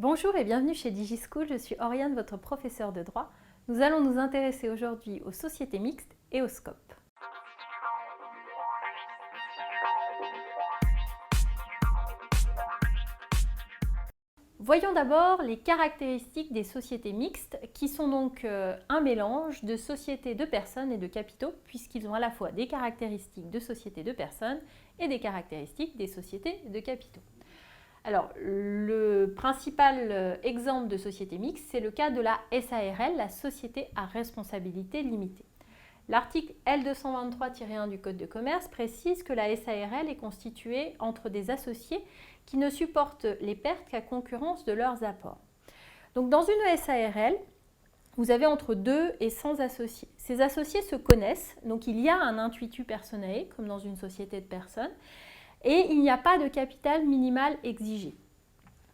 Bonjour et bienvenue chez DigiSchool, je suis Oriane, votre professeure de droit. Nous allons nous intéresser aujourd'hui aux sociétés mixtes et au SCOP. Voyons d'abord les caractéristiques des sociétés mixtes qui sont donc un mélange de sociétés de personnes et de capitaux puisqu'ils ont à la fois des caractéristiques de sociétés de personnes et des caractéristiques des sociétés de capitaux. Alors, le principal exemple de société mixte, c'est le cas de la SARL, la Société à responsabilité limitée. L'article L223-1 du Code de commerce précise que la SARL est constituée entre des associés qui ne supportent les pertes qu'à concurrence de leurs apports. Donc, dans une SARL, vous avez entre 2 et 100 associés. Ces associés se connaissent, donc il y a un intuitu personae, comme dans une société de personnes, et il n'y a pas de capital minimal exigé.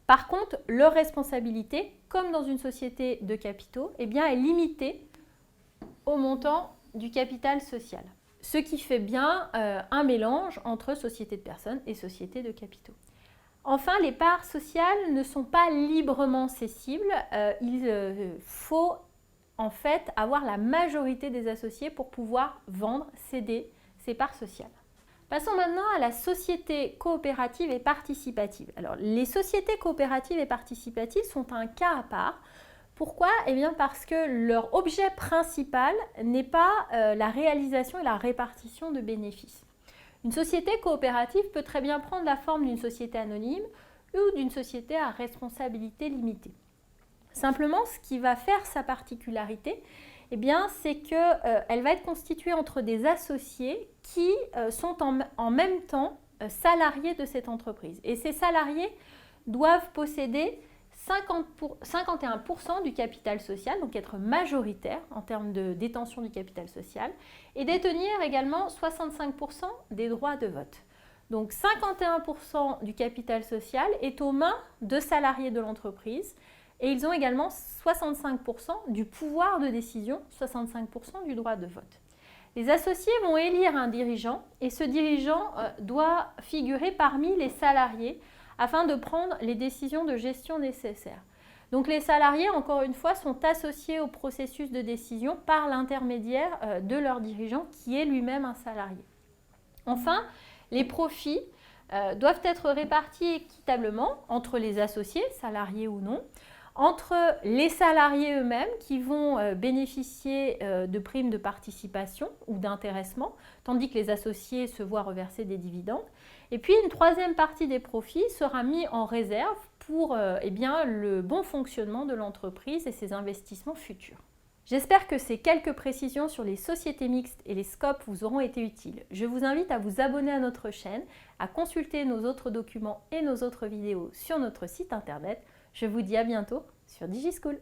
Par contre, leur responsabilité, comme dans une société de capitaux, est limitée au montant du capital social. Ce qui fait bien un mélange entre société de personnes et société de capitaux. Enfin, les parts sociales ne sont pas librement cessibles. Il faut en fait avoir la majorité des associés pour pouvoir vendre, céder ces parts sociales. Passons maintenant à la société coopérative et participative. Alors, les sociétés coopératives et participatives sont un cas à part. Pourquoi? Eh bien parce que leur objet principal n'est pas la réalisation et la répartition de bénéfices. Une société coopérative peut très bien prendre la forme d'une société anonyme ou d'une société à responsabilité limitée. Simplement, ce qui va faire sa particularité, c'est qu'elle va être constituée entre des associés qui sont en même temps salariés de cette entreprise. Et ces salariés doivent posséder 51% du capital social, donc être majoritaires en termes de détention du capital social, et détenir également 65% des droits de vote. Donc 51% du capital social est aux mains de salariés de l'entreprise, et ils ont également 65% du pouvoir de décision, 65% du droit de vote. Les associés vont élire un dirigeant et ce dirigeant doit figurer parmi les salariés afin de prendre les décisions de gestion nécessaires. Donc les salariés, encore une fois, sont associés au processus de décision par l'intermédiaire de leur dirigeant qui est lui-même un salarié. Enfin, les profits doivent être répartis équitablement entre les associés, salariés ou non, entre les salariés eux-mêmes qui vont bénéficier de primes de participation ou d'intéressement, tandis que les associés se voient reverser des dividendes. Et puis une troisième partie des profits sera mise en réserve pour le bon fonctionnement de l'entreprise et ses investissements futurs. J'espère que ces quelques précisions sur les sociétés mixtes et les SCOP vous auront été utiles. Je vous invite à vous abonner à notre chaîne, à consulter nos autres documents et nos autres vidéos sur notre site internet. Je vous dis à bientôt sur DigiSchool.